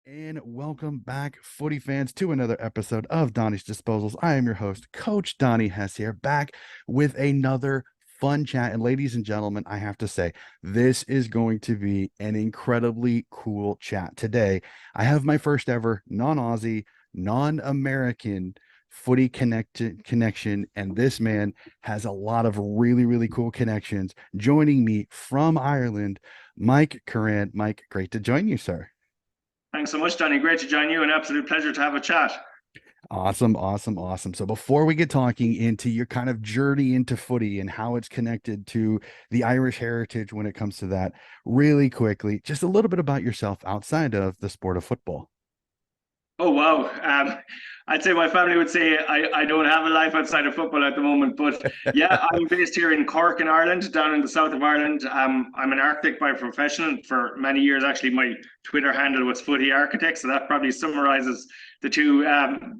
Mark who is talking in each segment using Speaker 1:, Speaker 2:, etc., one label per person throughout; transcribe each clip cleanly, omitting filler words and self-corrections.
Speaker 1: And welcome back, footy fans, to another episode of Donnie's Disposals. I am your host, Coach Donnie Hess here, back with another fun chat. And ladies and gentlemen, I have to say, this is going to be an incredibly cool chat. Today, I have my first ever non-Aussie, non-American footy connection, and this man has a lot of really, really cool connections. Joining me from Ireland, Mike Currane. Mike, great to join you, sir.
Speaker 2: Thanks so much, Donnie. Great to join you. An absolute pleasure to have a chat.
Speaker 1: Awesome, awesome, awesome. So before we get talking into your kind of journey into footy and how it's connected to the Irish heritage when it comes to that, really quickly, just a little bit about yourself outside of the sport of football.
Speaker 2: Oh, wow. I'd say my family would say I don't have a life outside of football at the moment. But yeah, I'm based here in Cork in Ireland, down in the south of Ireland. I'm an architect by profession. For many years, actually, my Twitter handle was Footy Architect. So that probably summarizes the two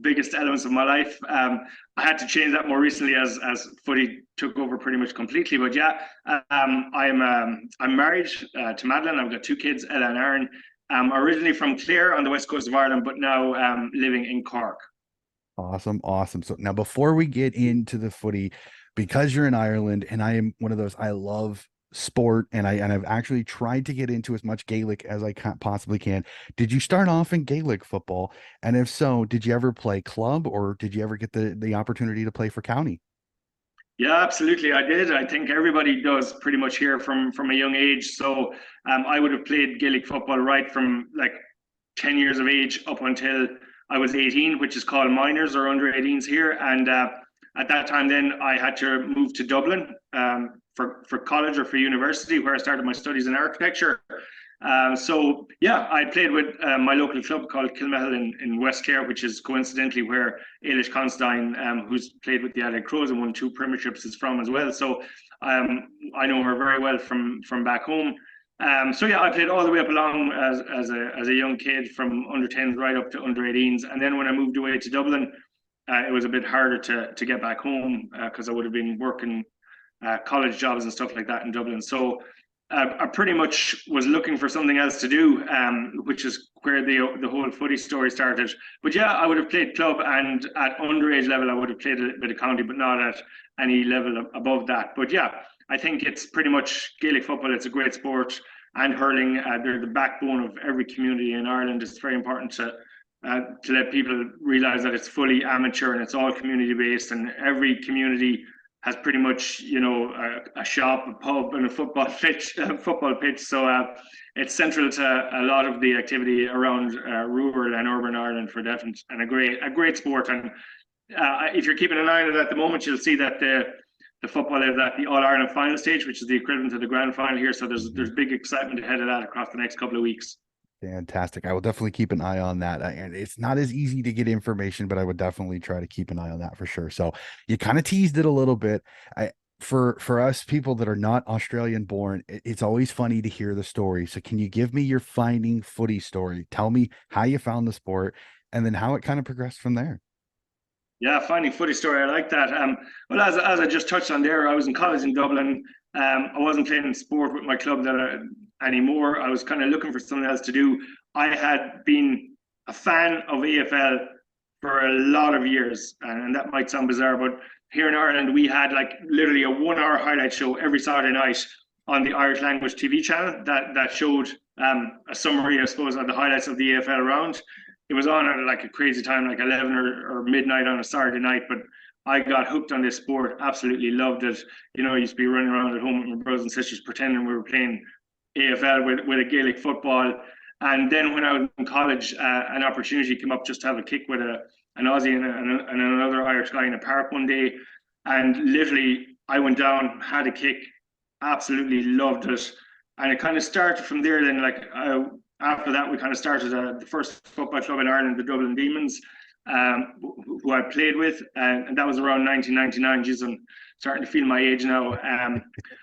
Speaker 2: biggest elements of my life. I had to change that more recently as footy took over pretty much completely. But yeah, I'm married to Madeline. I've got two kids, Ella and Aaron. Originally from Clare on the west coast of Ireland, but now living in Cork.
Speaker 1: Awesome, awesome. So now before we get into the footy, because you're in Ireland and I am one of those, I love sport and I've actually tried to get into as much Gaelic as I possibly can. Did you start off in Gaelic football? And if so, did you ever play club or did you ever get the opportunity to play for county?
Speaker 2: Yeah, absolutely. I did. I think everybody does pretty much here from a young age. So I would have played Gaelic football right from like 10 years of age up until I was 18, which is called minors or under 18s here. And at that time, then I had to move to Dublin for college or for university, where I started my studies in architecture. So yeah, I played with my local club called Kilmehel in West Clare, which is coincidentally where Ailish Constein, who's played with the Adelaide Crows and won two premierships, is from as well. So I know her very well from back home. So yeah, I played all the way up along as a young kid from under 10s right up to under 18s, and then when I moved away to Dublin, it was a bit harder to get back home because I would have been working college jobs and stuff like that in Dublin. So I pretty much was looking for something else to do, which is where the whole footy story started. But yeah, I would have played club, and at underage level, I would have played a bit of county, but not at any level above that. But yeah, I think it's pretty much Gaelic football. It's a great sport, and hurling. They're the backbone of every community in Ireland. It's very important to let people realise that it's fully amateur and it's all community based, and every community has pretty much a shop, a pub, and a football pitch. So it's central to a lot of the activity around rural and urban Ireland for definite, and a great sport. And if you're keeping an eye on it at the moment, you'll see that the football is at the All Ireland final stage, which is the equivalent to the grand final here. So there's
Speaker 1: Mhm.
Speaker 2: big excitement ahead of that across the next couple of weeks.
Speaker 1: Fantastic. I will definitely keep an eye on that. And it's not as easy to get information, but I would definitely try to keep an eye on that for sure. So you kind of teased it a little bit. I for us people that are not Australian born, it's always funny to hear the story. So can you give me your finding footy story? Tell me how you found the sport and then how it kind of progressed from there.
Speaker 2: Yeah, finding footy story. I like that. Well, as I just touched on there, I was in college in Dublin. I wasn't playing sport with my club anymore. I was kind of looking for something else to do. I had been a fan of AFL for a lot of years, and that might sound bizarre, but here in Ireland, we had like literally a 1 hour highlight show every Saturday night on the Irish language TV channel that showed a summary, I suppose, of the highlights of the AFL round. It was on at like a crazy time, like 11 or midnight on a Saturday night. But I got hooked on this sport, absolutely loved it. I used to be running around at home with my brothers and sisters pretending we were playing AFL with a Gaelic football. And then when I was in college, an opportunity came up just to have a kick with an Aussie and another Irish guy in a park one day. And literally, I went down, had a kick, absolutely loved it. And it kind of started from there. Then, after that, we kind of started the first football club in Ireland, the Dublin Demons, who I played with, and that was around 1999. Geez, I'm starting to feel my age now.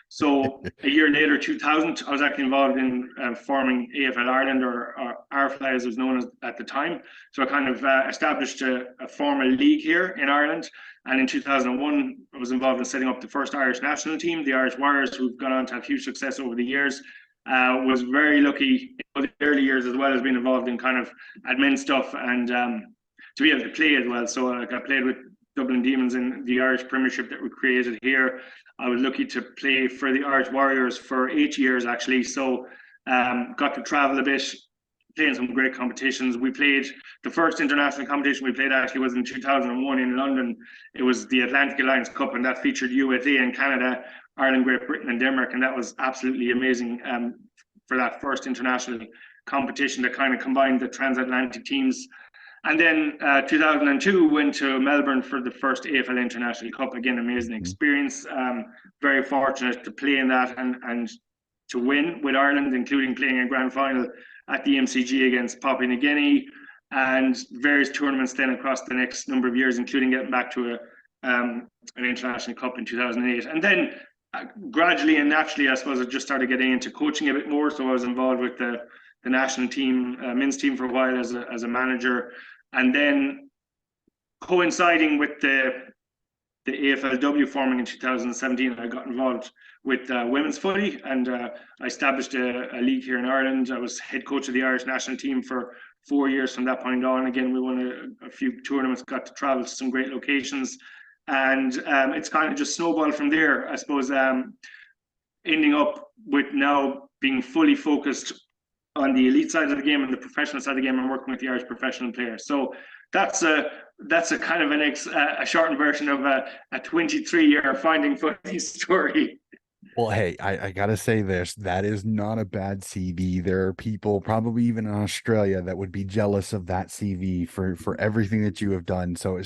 Speaker 2: So a year later, 2000, I was actually involved in forming AFL Ireland, or RFLI as it was known as at the time. So I kind of established a formal league here in Ireland. And in 2001, I was involved in setting up the first Irish national team, the Irish Warriors, who've gone on to have huge success over the years. Was very lucky in the early years as well as being involved in kind of admin stuff and to be able to play as well. So like I played with Dublin Demons in the Irish Premiership that we created here. I was lucky to play for the Irish Warriors for 8 years actually. So got to travel a bit, playing some great competitions. We played the first international competition we played actually was in 2001 in London. It was the Atlantic Alliance Cup, and that featured USA and Canada, Ireland, Great Britain, and Denmark, and that was absolutely amazing for that first international competition that kind of combined the transatlantic teams. And then 2002 went to Melbourne for the first AFL International Cup. Again, amazing experience. Very fortunate to play in that and to win with Ireland, including playing a grand final at the MCG against Papua New Guinea, and various tournaments then across the next number of years, including getting back to an international cup in 2008. And then gradually and naturally, I suppose I just started getting into coaching a bit more. So I was involved with the national team, men's team for a while as a manager. And then coinciding with the AFLW forming in 2017, I got involved with women's footy, and I established a league here in Ireland. I was head coach of the Irish national team for 4 years from that point on. Again, we won a few tournaments, got to travel to some great locations, and it's kind of just snowballed from there, I suppose, ending up with now being fully focused on the elite side of the game and the professional side of the game, and working with the Irish professional players. So that's a kind of a shortened version of a 23-year finding footy story.
Speaker 1: Well, hey, I gotta say this, that is not a bad CV. There are people probably even in Australia that would be jealous of that CV for everything that you have done. So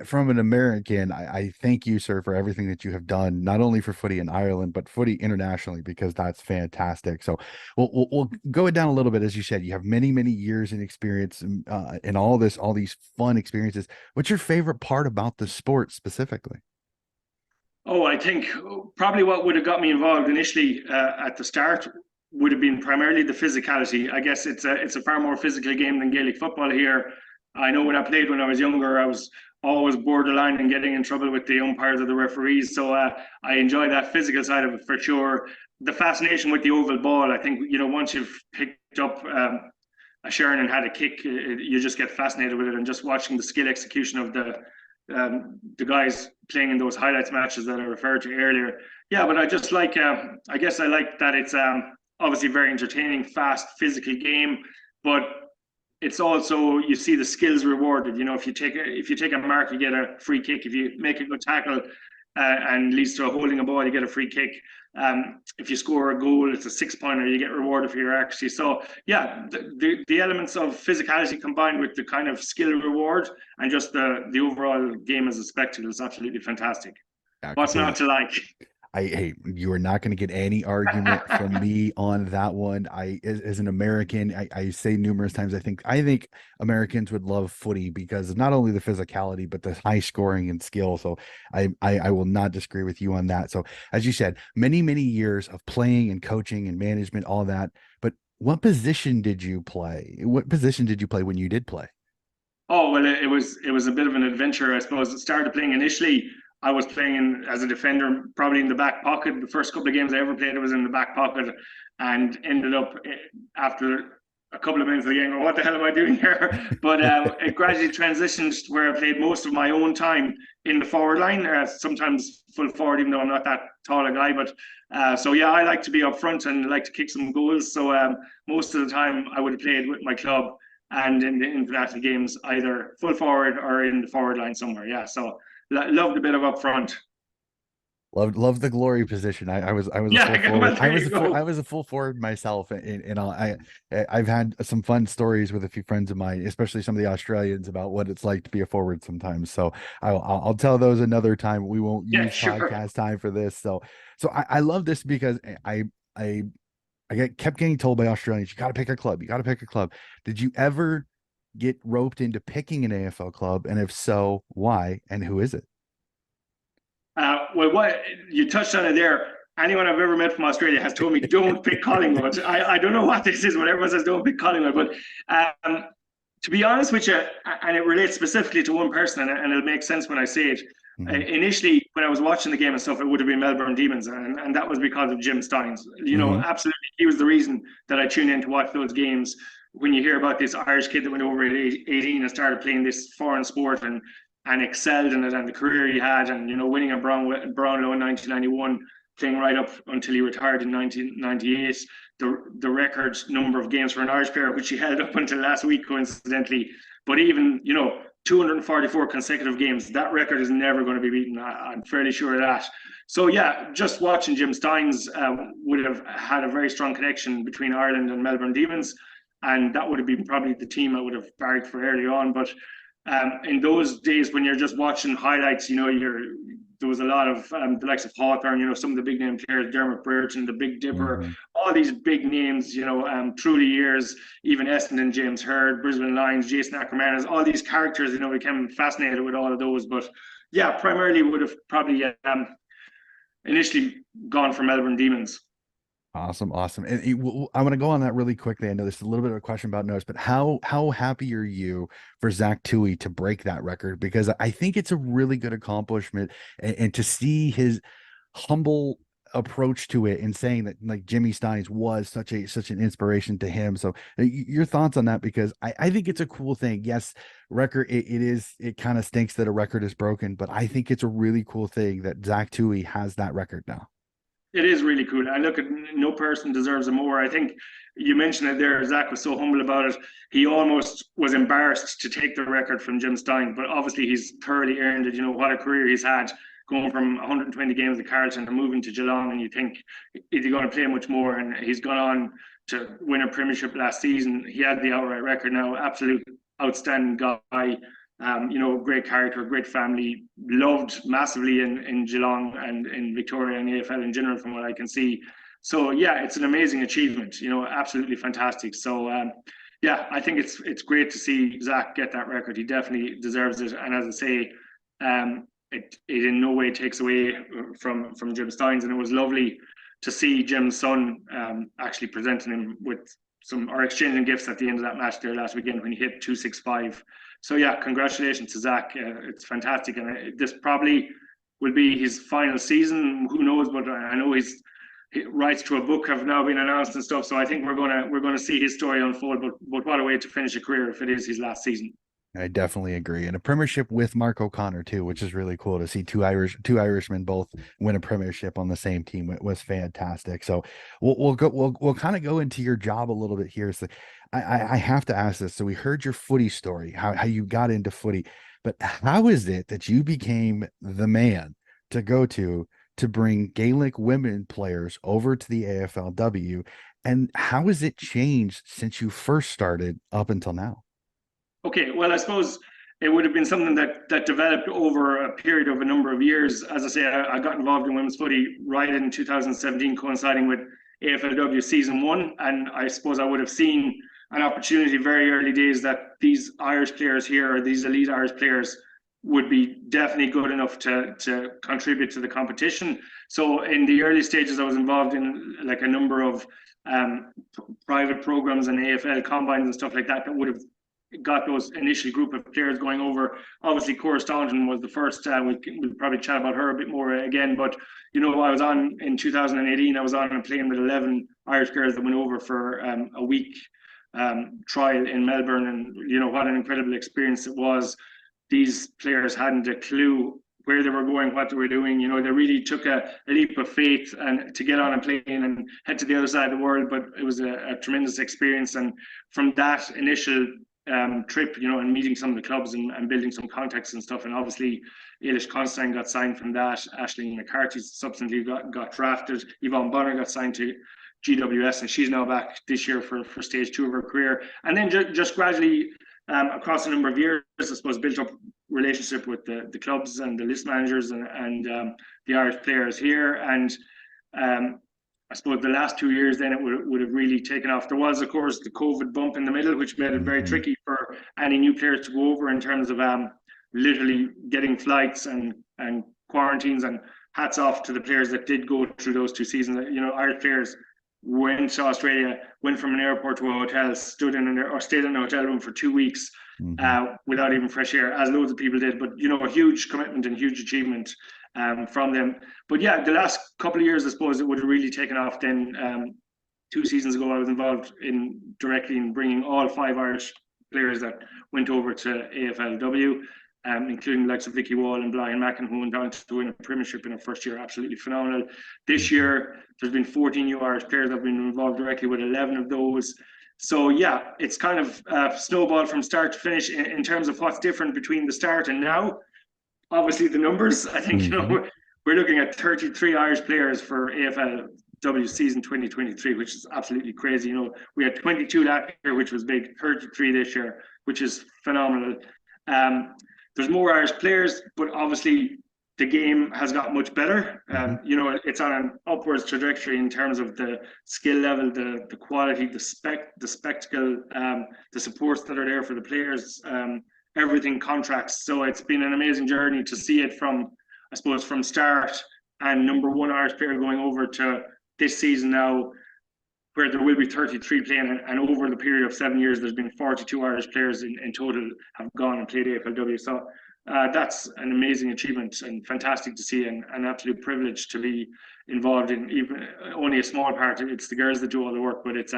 Speaker 1: from an American, I thank you, sir, for everything that you have done, not only for footy in Ireland, but footy internationally, because that's fantastic. So we'll go it down a little bit. As you said, you have many years in experience in all these fun experiences. What's your favorite part about the sport specifically?
Speaker 2: Oh, I think probably what would have got me involved initially at the start would have been primarily the physicality. I guess it's a far more physical game than Gaelic football here. I know when I played when I was younger, I was always borderline and getting in trouble with the umpires or the referees. So I enjoy that physical side of it for sure. The fascination with the oval ball, I think, once you've picked up a Sharon and had a kick, you just get fascinated with it, and just watching the skill execution of the guys playing in those highlights matches that I referred to earlier. Yeah, but I just like, I guess I like that it's obviously very entertaining, fast, physical game, but it's also, you see the skills rewarded. If you take a mark, you get a free kick. If you make a good tackle and leads to a holding a ball, you get a free kick. If you score a goal, it's a 6-pointer, you get rewarded for your accuracy. So yeah, the elements of physicality combined with the kind of skill reward and just the overall game as a spectacle is absolutely fantastic. Yeah, what's not to like?
Speaker 1: Hey, you are not going to get any argument from me on that one. As an American, I say numerous times, I think Americans would love footy because of not only the physicality, but the high scoring and skill. So I will not disagree with you on that. So as you said, many years of playing and coaching and management, all that. But what position did you play? What position did you play when you did play?
Speaker 2: Oh, well, it was a bit of an adventure, I suppose. It started playing initially. I was playing as a defender, probably in the back pocket. The first couple of games I ever played, it was in the back pocket, and ended up after a couple of minutes of the game, what the hell am I doing here? But it gradually transitioned to where I played most of my own time in the forward line, sometimes full forward, even though I'm not that tall a guy. But so yeah, I like to be up front and like to kick some goals. So most of the time I would have played with my club and in the international games, either full forward or in the forward line somewhere. Yeah, so loved a bit of up front.
Speaker 1: Loved the glory position. I was
Speaker 2: yeah,
Speaker 1: a full forward. I was a full forward myself, and I've had some fun stories with a few friends of mine, especially some of the Australians, about what it's like to be a forward sometimes. So I'll tell those another time. We won't use podcast time for this. So I love this because I kept getting told by Australians, you got to pick a club. You got to pick a club. Did you ever get roped into picking an AFL club? And if so, why? And who is it?
Speaker 2: Well, what you touched on it there. Anyone I've ever met from Australia has told me don't pick Collingwood. I don't know what this is, but everyone says don't pick Collingwood. But to be honest with you, and it relates specifically to one person, and it'll make sense when I say it. Mm-hmm. Initially, when I was watching the game and stuff, it would have been Melbourne Demons, and that was because of Jim Steins.
Speaker 1: Hmm.
Speaker 2: Absolutely, he was the reason that I tuned in to watch those games. When you hear about this Irish kid that went over at 18 and started playing this foreign sport and excelled in it, and the career he had, and winning a Brownlow in 1991, playing right up until he retired in 1998. The record number of games for an Irish player, which he held up until last week, coincidentally. But even 244 consecutive games, that record is never going to be beaten. I'm fairly sure of that. So yeah, just watching Jim Steins would have had a very strong connection between Ireland and Melbourne Demons, and that would have been probably the team I would have barracked for early on. But in those days when you're just watching highlights, there was a lot of the likes of Hawthorne, some of the big name players, Dermot Brereton, the Big Dipper,
Speaker 1: Hmm.
Speaker 2: all these big names, through the years, even Essendon, James Hird, Brisbane Lions, Jason Ackermanis, all these characters, became fascinated with all of those. But yeah, primarily would have probably initially gone for Melbourne Demons.
Speaker 1: Awesome, awesome. And I want to go on that really quickly. I know this is a little bit of a question about notes, but how happy are you for Zach Tui to break that record? Because I think it's a really good accomplishment, and to see his humble approach to it and saying that like Jimmy Steins was such an inspiration to him. So your thoughts on that, because I think it's a cool thing. Yes, record it kind of stinks that a record is broken, but I think it's a really cool thing that Zach Tui has that record now.
Speaker 2: It is really cool. And look, no person deserves it more. I think you mentioned it there. Zach was so humble about it. He almost was embarrassed to take the record from Jim Stein, but obviously he's thoroughly earned it. What a career he's had, going from 120 games at Carlton and moving to Geelong. And you think, is he going to play much more? And he's gone on to win a premiership last season. He had the outright record now. Absolute outstanding guy. Great character, great family, loved massively in Geelong and in Victoria and AFL in general, from what I can see. So yeah, it's an amazing achievement. Absolutely fantastic. So yeah, I think it's great to see Zach get that record. He definitely deserves it. And as I say, it in no way takes away from Jim Steins, and it was lovely to see Jim's son actually presenting him with or exchanging gifts at the end of that match there last weekend when he hit 265. So yeah, congratulations to Zach. It's fantastic, and this probably will be his final season. Who knows? But I know his rights to a book have now been announced and stuff. So I think we're gonna see his story unfold. But what a way to finish a career if it is his last season.
Speaker 1: I definitely agree. And a premiership with Mark O'Connor too, which is really cool to see two Irishmen both win a premiership on the same team. It was fantastic. So we'll kind of go into your job a little bit here. So I have to ask this. So we heard your footy story, how you got into footy, but how is it that you became the man to go to bring Gaelic women players over to the AFLW? And how has it changed since you first started up until now?
Speaker 2: Okay, well, I suppose it would have been something that developed over a period of a number of years. As I say, I got involved in women's footy right in 2017, coinciding with AFLW season one, and I suppose I would have seen an opportunity very early days that these Irish players here, or these elite Irish players, would be definitely good enough to contribute to the competition. So in the early stages, I was involved in like a number of private programs and AFL combines and stuff like that would have got those initial group of players going over. Obviously, Cora Staunton was the first. We'll probably chat about her a bit more again. But I was on in 2018. I was on and playing with 11 Irish girls that went over for a week trial in Melbourne, and what an incredible experience it was. These players hadn't a clue where they were going, what they were doing. They really took a leap of faith and to get on a plane and head to the other side of the world. But it was a tremendous experience, and from that initial trip, and meeting some of the clubs and building some contacts and stuff. And obviously, Ailish Constantine got signed from that. Ashling McCarthy subsequently got drafted. Yvonne Bonner got signed to GWS, and she's now back this year for stage 2 of her career. And then just gradually, across a number of years, I suppose, built up relationship with the clubs and the list managers and the Irish players here. And I suppose the last 2 years, then it would have really taken off. There was, of course, the COVID bump in the middle, which made it very
Speaker 1: Mm-hmm.
Speaker 2: tricky for any new players to go over in terms of literally getting flights and quarantines. And hats off to the players that did go through those 2 seasons. Irish players went to Australia, went from an airport to a hotel, stayed in a hotel room for 2 weeks
Speaker 1: Mm-hmm.
Speaker 2: without even fresh air, as loads of people did. But a huge commitment and huge achievement. from them. But yeah, the last couple of years, I suppose, it would have really taken off then. 2 seasons ago, I was involved directly in bringing all 5 Irish players that went over to AFLW, including the likes of Vicky Wall and Brian Mackin, who went on to win a premiership in her first year. Absolutely phenomenal. This year, there's been 14 new Irish players that have been involved directly with 11 of those. So yeah, it's kind of snowball from start to finish in terms of what's different between the start and now. Obviously, the numbers. I think we're looking at 33 Irish players for AFLW season 2023, which is absolutely crazy. We had 22 last year, which was big. 33 this year, which is phenomenal. There's more Irish players, but obviously the game has got much better. It's on an upwards trajectory in terms of the skill level, the quality, the spectacle, the supports that are there for the players, everything contracts. So it's been an amazing journey to see it from start and number 1 Irish player going over to this season now, where there will be 33 playing, and over the period of 7 years, there's been 42 Irish players in total have gone and played AFLW. So that's an amazing achievement and fantastic to see, and an absolute privilege to be involved in even only a small part. It's the girls that do all the work, but it's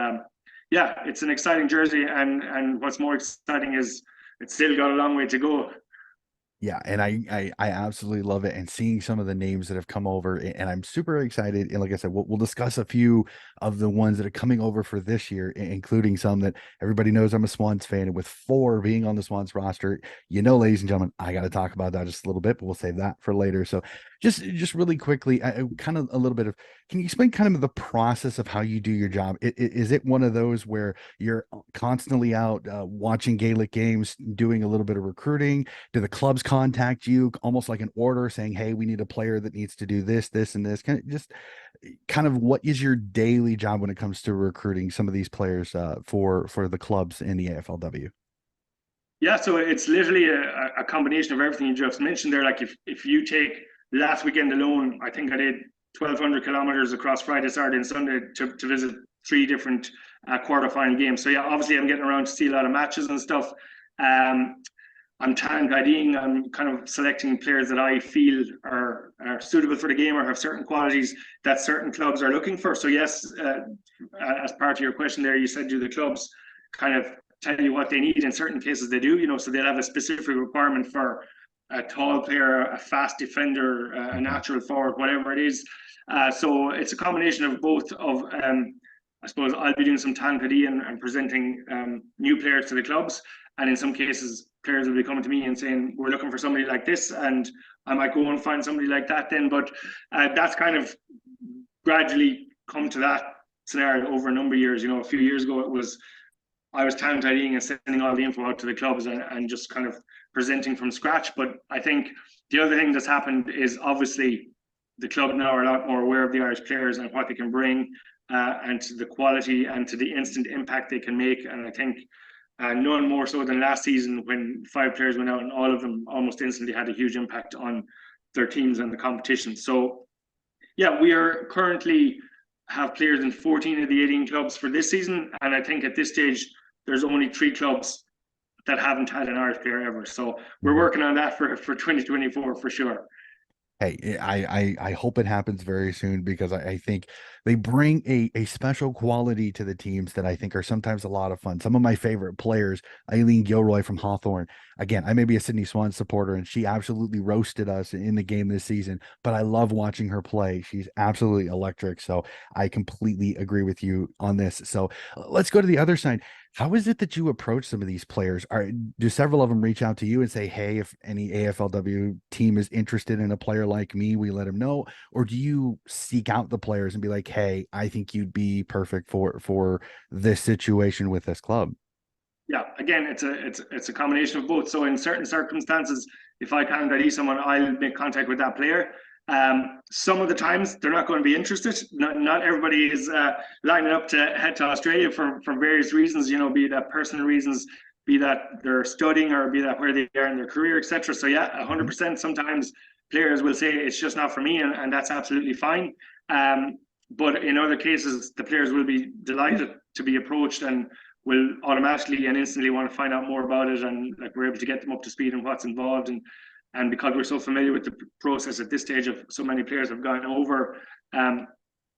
Speaker 2: it's an exciting jersey, and what's more exciting is it's still got a long way to go.
Speaker 1: Yeah, and I absolutely love it, and seeing some of the names that have come over, and I'm super excited. And like I said, we'll discuss a few of the ones that are coming over for this year, including some that everybody knows I'm a Swans fan, and with 4 being on the Swans roster, ladies and gentlemen, I got to talk about that just a little bit, but we'll save that for later. So just really quickly, kind of a little bit of, can you explain kind of the process of how you do your job? Is it one of those where you're constantly out watching Gaelic games, doing a little bit of recruiting? Do the clubs contact you almost like an order saying, hey, we need a player that needs to do this, this, and this? Kind of what is your daily job when it comes to recruiting some of these players for the clubs in the AFLW?
Speaker 2: Yeah, so it's literally a combination of everything you just mentioned there. Like if you take last weekend alone, I think I did 1,200 kilometers across Friday, Saturday, and Sunday to visit 3 different quarterfinal games. So yeah, obviously I'm getting around to see a lot of matches and stuff. I'm talent IDing. I'm kind of selecting players that I feel are suitable for the game or have certain qualities that certain clubs are looking for. So yes, as part of your question there, you said do the clubs kind of tell you what they need? In certain cases they do, so they'll have a specific requirement for a tall player, a fast defender, a natural forward, whatever it is. So it's a combination of both of, I suppose I'll be doing some talent ID and presenting new players to the clubs. And in some cases, players will be coming to me and saying, we're looking for somebody like this. And I might go and find somebody like that then. But that's kind of gradually come to that scenario over a number of years. A few years ago, I was talent IDing and sending all the info out to the clubs and just kind of presenting from scratch. But I think the other thing that's happened is obviously the club now are a lot more aware of the Irish players and what they can bring and to the quality and to the instant impact they can make. And I think none more so than last season when 5 players went out and all of them almost instantly had a huge impact on their teams and the competition. So yeah, we are currently have players in 14 of the 18 clubs for this season. And I think at this stage, there's only 3 clubs that haven't had an Irish player ever. So we're working on that for 2024 for sure.
Speaker 1: Hey, I hope it happens very soon, because I think they bring a special quality to the teams that I think are sometimes a lot of fun. Some of my favorite players, Eileen Gilroy from Hawthorn. Again, I may be a Sydney Swans supporter, and she absolutely roasted us in the game this season, but I love watching her play. She's absolutely electric. So I completely agree with you on this. So let's go to the other side. How is it that you approach some of these players? Do several of them reach out to you and say, hey, if any AFLW team is interested in a player like me, we let them know? Or do you seek out the players and be like, hey, I think you'd be perfect for this situation with this club?
Speaker 2: Yeah, again, it's a combination of both. So in certain circumstances, if I can't ID someone, I'll make contact with that player. Some of the times they're not going to be interested. Not everybody is lining up to head to Australia for various reasons, be that personal reasons, be that they're studying, or be that where they are in their career, etc. So yeah, 100%. Sometimes players will say it's just not for me, and that's absolutely fine. But in other cases, the players will be delighted to be approached and will automatically and instantly want to find out more about it, and like we're able to get them up to speed on what's involved. And And because we're so familiar with the process at this stage of so many players have gone over,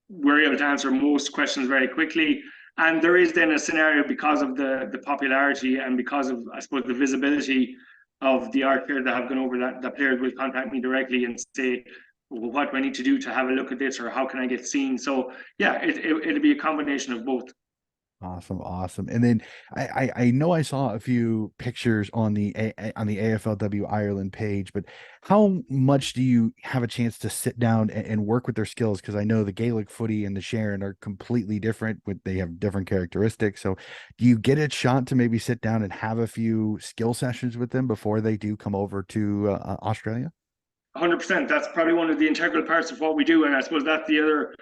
Speaker 2: we're able to answer most questions very quickly. And there is then a scenario because of the popularity and because of, I suppose, the visibility of the art players that have gone over, that players will contact me directly and say, well, what do I need to do to have a look at this, or how can I get seen? So yeah, it'll be a combination of both.
Speaker 1: Awesome, awesome. And then I know I saw a few pictures on on the AFLW Ireland page, but how much do you have a chance to sit down and work with their skills? Because I know the Gaelic footy and the Sharon are completely different, with they have different characteristics. So do you get a shot to maybe sit down and have a few skill sessions with them before they do come over to Australia?
Speaker 2: 100%. That's probably one of the integral parts of what we do, and I suppose that's the other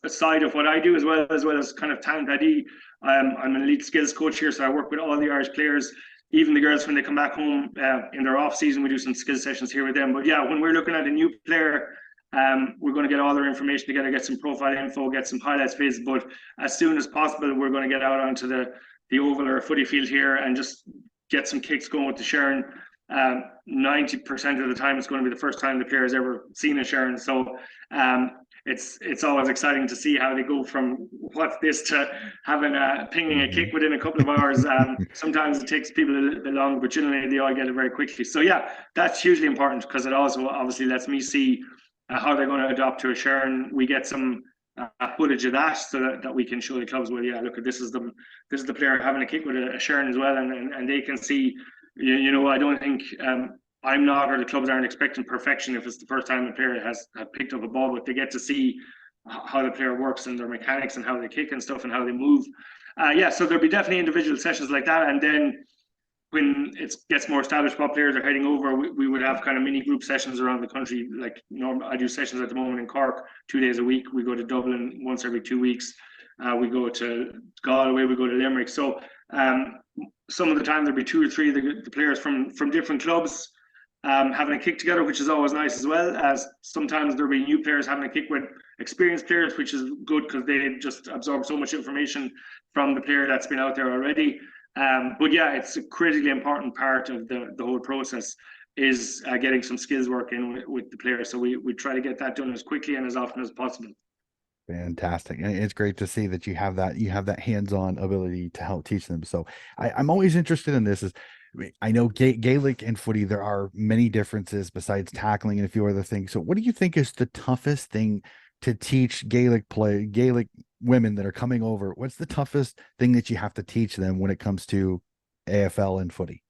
Speaker 2: side of what I do, as kind of talent ID. I'm an elite skills coach here, so I work with all the Irish players, even the girls when they come back home in their off season. We do some skill sessions here with them. But yeah, when we're looking at a new player, we're going to get all their information together, get some profile info, get some highlights vids. But as soon as possible, we're going to get out onto the oval or footy field here and just get some kicks going with the Sharon. 90% of the time, it's going to be the first time the player has ever seen a Sharon. So it's always exciting to see how they go from what's this to having pinging a kick within a couple of hours. Sometimes it takes people a little bit long, but generally they all get it very quickly. So yeah, that's hugely important because it also obviously lets me see how they're going to adopt to a Sharon. We get some footage of that so that we can show the clubs, well, yeah, look, this is the player having a kick with a Sharon as well, and they can see. I don't think I'm not, or the clubs aren't expecting perfection if it's the first time a player has picked up a ball, but they get to see how the player works and their mechanics and how they kick and stuff and how they move. So there'll be definitely individual sessions like that, and then when it gets more established, what players are heading over, we would have kind of mini group sessions around the country. Like I do sessions at the moment in Cork 2 days a week. We go to Dublin once every 2 weeks. We go to Galway. We go to Limerick. So some of the time there'll be 2 or 3 of the players from different clubs having a kick together, which is always nice as well. As sometimes there'll be new players having a kick with experienced players, which is good because they just absorb so much information from the player that's been out there already. But yeah, it's a critically important part of the whole process is getting some skills work in with the players. So we try to get that done as quickly and as often as possible.
Speaker 1: Fantastic. And it's great to see that you have that hands-on ability to help teach them. So I'm always interested in this. I know Gaelic and footy, there are many differences besides tackling and a few other things. So what do you think is the toughest thing to teach Gaelic women that are coming over? What's the toughest thing that you have to teach them when it comes to AFL and footy?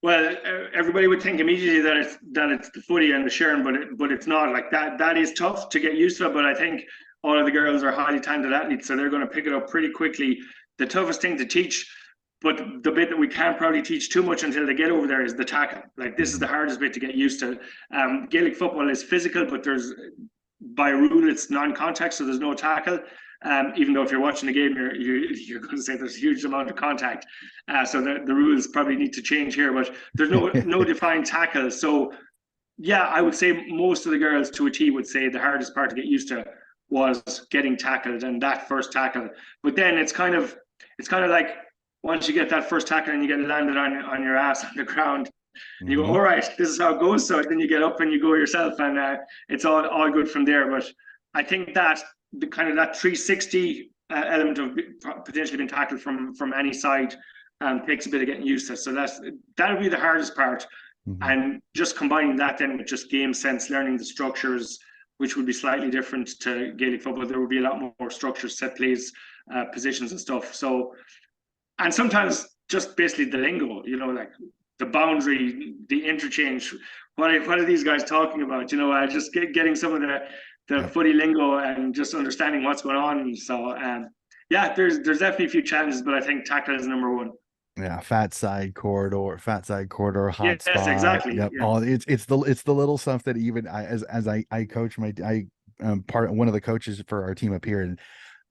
Speaker 2: Well, everybody would think immediately that it's the footy and the Sharon, but it's not. Like that is tough to get used to. But I think all of the girls are highly talented athletes, so they're going to pick it up pretty quickly. The toughest thing to teach, but the bit that we can't probably teach too much until they get over there, is the tackle. Like this is the hardest bit to get used to. Gaelic football is physical, but by rule it's non-contact, so there's no tackle. Even though if you're watching the game, you're going to say there's a huge amount of contact. So the rules probably need to change here, but there's no defined tackle. So yeah, I would say most of the girls to a T would say the hardest part to get used to was getting tackled and that first tackle. But then it's kind of like once you get that first tackle and you get landed on your ass on the ground, and you go, all right, this is how it goes. So then you get up and you go yourself, and it's all good from there. But I think that the kind of that 360 element of potentially being tackled from any side takes a bit of getting used to. So that'll be the hardest part. And just combining that then with just game sense, learning the structures, which would be slightly different to Gaelic football. There would be a lot more structures, set plays, positions and stuff. So, and sometimes just basically the lingo, like the boundary, the interchange. What are these guys talking about? Just getting some of the footy lingo and just understanding what's going on. So, there's definitely a few challenges, but I think tackle is number one.
Speaker 1: Yeah, fat side corridor, hot spot.
Speaker 2: Yes, exactly.
Speaker 1: Yep.
Speaker 2: Yeah.
Speaker 1: All it's the little stuff that even as I coach I one of the coaches for our team up here, and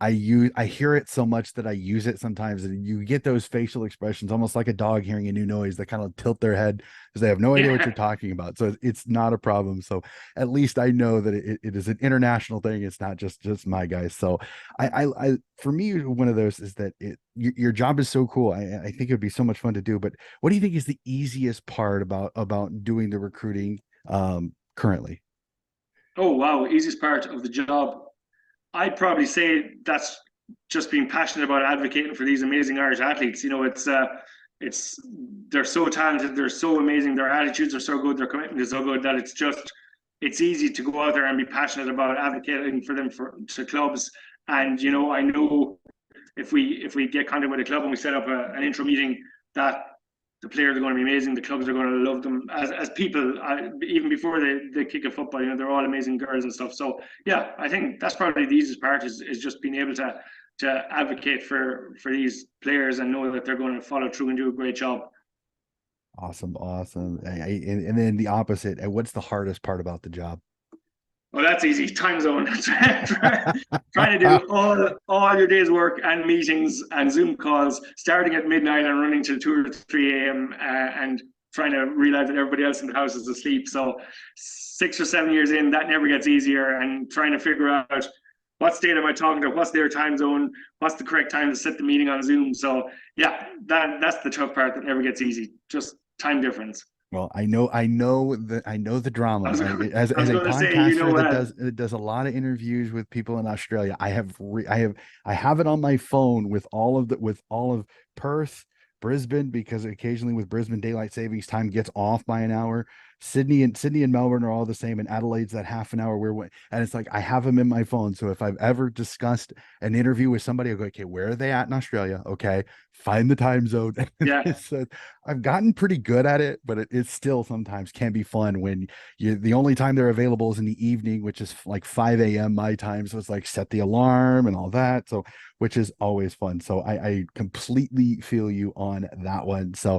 Speaker 1: I hear it so much that I use it sometimes, and you get those facial expressions almost like a dog hearing a new noise that kind of tilt their head because they have no idea what
Speaker 2: Yeah.
Speaker 1: you're talking about. So it's not a problem. So at least I know that it is an international thing. It's not just my guys. So for me, one of those is that your job is so cool. I think it would be so much fun to do. But what do you think is the easiest part about doing the recruiting currently?
Speaker 2: Oh wow, easiest part of the job. I'd probably say that's just being passionate about advocating for these amazing Irish athletes. You know, it's they're so talented, they're so amazing, their attitudes are so good, their commitment is so good that it's easy to go out there and be passionate about advocating for them for to clubs. And you know, I know if we get contact with a club and we set up an intro meeting, that the players are going to be amazing. The clubs are going to love them as people, even before they kick a football. You know, they're all amazing girls and stuff. So yeah, I think that's probably the easiest part is just being able to advocate for these players and know that they're going to follow through and do a great job.
Speaker 1: Awesome, awesome. And then the opposite. And what's the hardest part about the job?
Speaker 2: Well, that's easy. Time zone. Trying to do all your day's work and meetings and Zoom calls, starting at midnight and running till 2 or 3 a.m. And trying to realize that everybody else in the house is asleep. So 6 or 7 years in, that never gets easier. And trying to figure out what state am I talking to, what's their time zone, what's the correct time to set the meeting on Zoom. So yeah, that's the tough part that never gets easy. Just time difference.
Speaker 1: Well, I know the drama.
Speaker 2: I was, I
Speaker 1: As
Speaker 2: was
Speaker 1: a
Speaker 2: going to say, you know
Speaker 1: podcaster
Speaker 2: what?
Speaker 1: that does a lot of interviews with people in Australia, I have it on my phone with all of Perth, Brisbane, because occasionally with Brisbane daylight savings time gets off by an hour. Sydney and Melbourne are all the same, and Adelaide's that half an hour and it's like I have them in my phone. So if I've ever discussed an interview with somebody, I go, okay, where are they at in Australia? Okay, find the time zone.
Speaker 2: Yeah.
Speaker 1: So I've gotten pretty good at it, but it still sometimes can be fun when the only time they're available is in the evening, which is like 5 a.m. my time. So it's like set the alarm and all that. So which is always fun. So I completely feel you on that one. So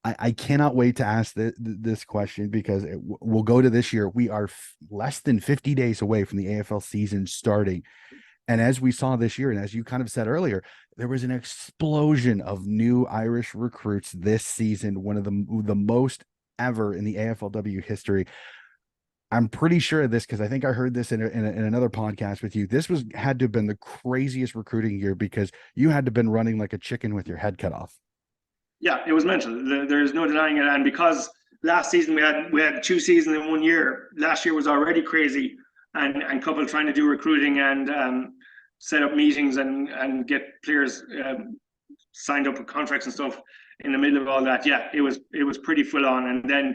Speaker 1: I cannot wait to ask this question because we'll go to this year. We are less than 50 days away from the AFL season starting. And as we saw this year, and as you kind of said earlier, there was an explosion of new Irish recruits this season, one of the most ever in the AFLW history. I'm pretty sure of this because I think I heard this in another podcast with you. This was had to have been the craziest recruiting year because you had to have been running like a chicken with your head cut off.
Speaker 2: Yeah, it was mental. There's no denying it. And because last season we had 2 seasons in 1 year, last year was already crazy, and couple trying to do recruiting and set up meetings and get players signed up with contracts and stuff in the middle of all that. Yeah, it was pretty full on. And then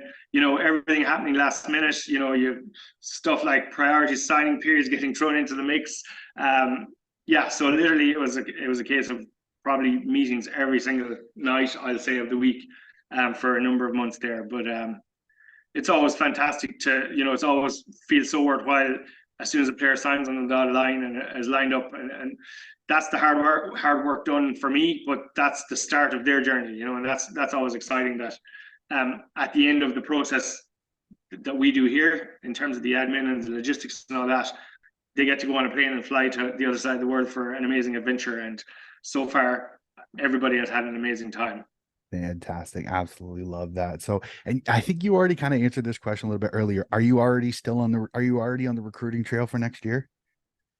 Speaker 2: everything happening last minute. You stuff like priority signing periods getting thrown into the mix. Yeah, so literally it was a case of probably meetings every single night, I'll say, of the week for a number of months there. But it's always fantastic it's always feels so worthwhile as soon as a player signs on the dotted line and is lined up. And that's the hard work done for me, but that's the start of their journey, and that's always exciting that at the end of the process that we do here in terms of the admin and the logistics and all that, they get to go on a plane and fly to the other side of the world for an amazing adventure. And so far, everybody has had an amazing time.
Speaker 1: Fantastic. Absolutely love that. So, and I think you already kind of answered this question a little bit earlier. Are you already on the recruiting trail for next year?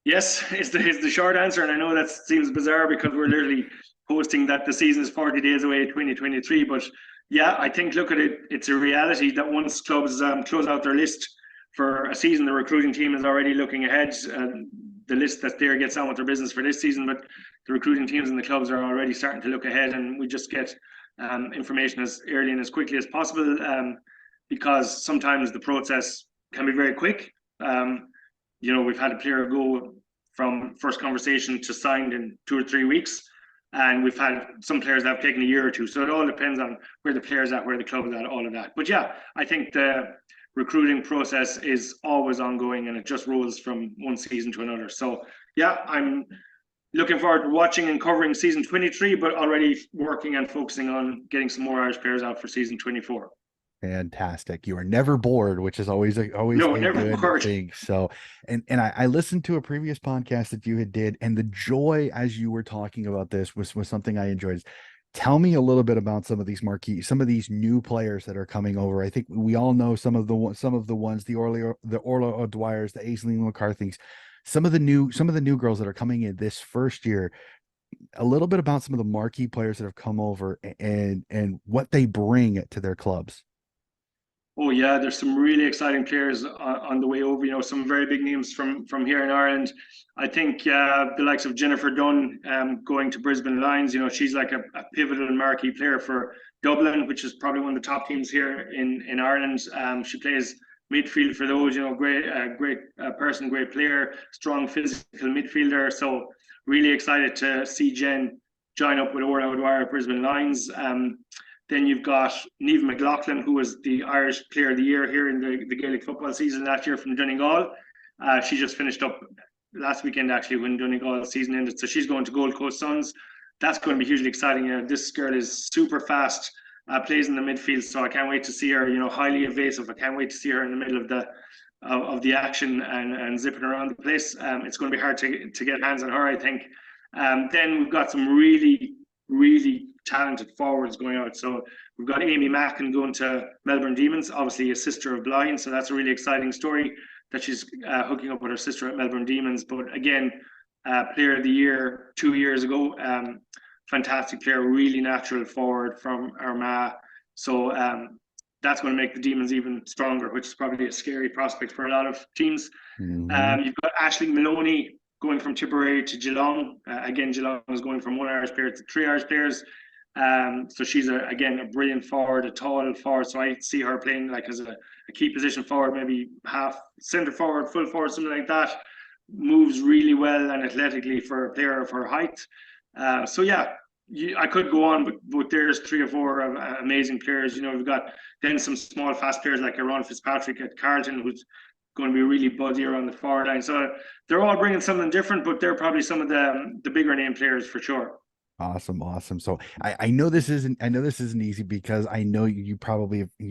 Speaker 2: Yes, it's the short answer. And I know that seems bizarre because we're literally posting that the season is 40 days away, 2023. But yeah, I think, look at it, it's a reality that once clubs close out their list for a season, the recruiting team is already looking ahead. The list that's there gets on with their business for this season, but the recruiting teams and the clubs are already starting to look ahead, and we just get information as early and as quickly as possible, because sometimes the process can be very quick. We've had a player go from first conversation to signed in 2 or 3 weeks, and we've had some players that have taken a year or two. So it all depends on where the player's at, where the club is at, all of that. But yeah, I think the recruiting process is always ongoing, and it just rolls from one season to another. So yeah, I'm looking forward to watching and covering season 23, but already working and focusing on getting some more Irish players out for season 24.
Speaker 1: Fantastic. You are never bored, which is always
Speaker 2: No,
Speaker 1: a
Speaker 2: never
Speaker 1: good
Speaker 2: bored.
Speaker 1: thing. So, and I listened to a previous podcast that you had did, and the joy as you were talking about this was something I enjoyed. Tell me a little bit about some of these new players that are coming over. I think we all know some of the ones, the Orla O'Dwyer's, the Aisling McCarthy's, some of the new girls that are coming in this first year. A little bit about some of the marquee players that have come over and what they bring to their clubs.
Speaker 2: Oh yeah, there's some really exciting players on the way over. You know, some very big names from here in Ireland. I think the likes of Jennifer Dunn going to Brisbane Lions. You know, she's like a pivotal marquee player for Dublin, which is probably one of the top teams here in Ireland. She plays midfield for those. You know, great person, great player, strong physical midfielder. So really excited to see Jen join up with Orla O'Dwyer at Brisbane Lions. Then you've got Niamh McLaughlin, who was the Irish Player of the Year here in the Gaelic football season last year from Donegal. She just finished up last weekend, actually, when Donegal season ended. So she's going to Gold Coast Suns. That's going to be hugely exciting. You know, this girl is super fast, plays in the midfield. So I can't wait to see her, you know, highly evasive. I can't wait to see her in the middle of the action and zipping around the place. It's going to be hard to get hands on her, I think. Then we've got some really talented forwards going out. So we've got Amy Mackin going to Melbourne Demons, obviously a sister of Blind. So that's a really exciting story that she's hooking up with her sister at Melbourne Demons. But again, Player of the Year 2 years ago, fantastic player, really natural forward from Armagh. So that's going to make the Demons even stronger, which is probably a scary prospect for a lot of teams. You've got Aisling Maloney going from Tipperary to Geelong. Again, Geelong is going from one Irish player to three Irish players. So she's again a brilliant forward, a tall forward. So I see her playing like as a key position forward, maybe half centre forward, full forward, something like that. Moves really well and athletically for a player of her height. So yeah, I could go on, but there's three or four amazing players. You know, we've got then some small fast players like Aaron Fitzpatrick at Carlton, who's going to be really buzzy around the forward line. So they're all bringing something different, but they're probably some of the bigger name players for sure.
Speaker 1: Awesome. So I know this isn't easy because I know you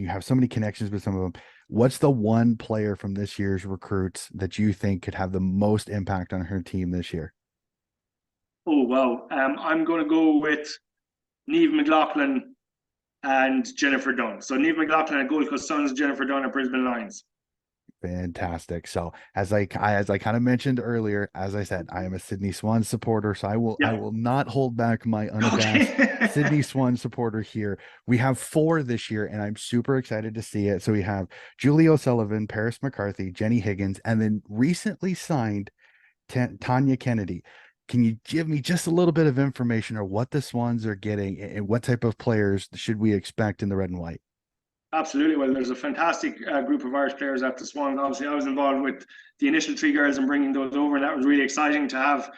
Speaker 1: have so many connections with some of them. What's the one player from this year's recruits that you think could have the most impact on her team this year?
Speaker 2: Oh wow. I'm going to go with Niamh McLaughlin and Jennifer Dunn. So Niamh McLaughlin at Gold Coast Suns, Jennifer Dunn at Brisbane Lions.
Speaker 1: Fantastic. So as I kind of mentioned earlier, as I said, I am a Sydney Swans supporter, so I
Speaker 2: Yeah.
Speaker 1: will not hold back my unabashed
Speaker 2: Okay.
Speaker 1: Sydney Swan supporter here. We have four this year, and I'm super excited to see it. So we have Julie O'Sullivan, Paris McCarthy, Jenny Higgins, and then recently signed Tanya Kennedy. Can you give me just a little bit of information on what the Swans are getting and what type of players should we expect in the red and white?
Speaker 2: Absolutely. Well, there's a fantastic group of Irish players at the Swans. Obviously, I was involved with the initial three girls and bringing those over, and that was really exciting to have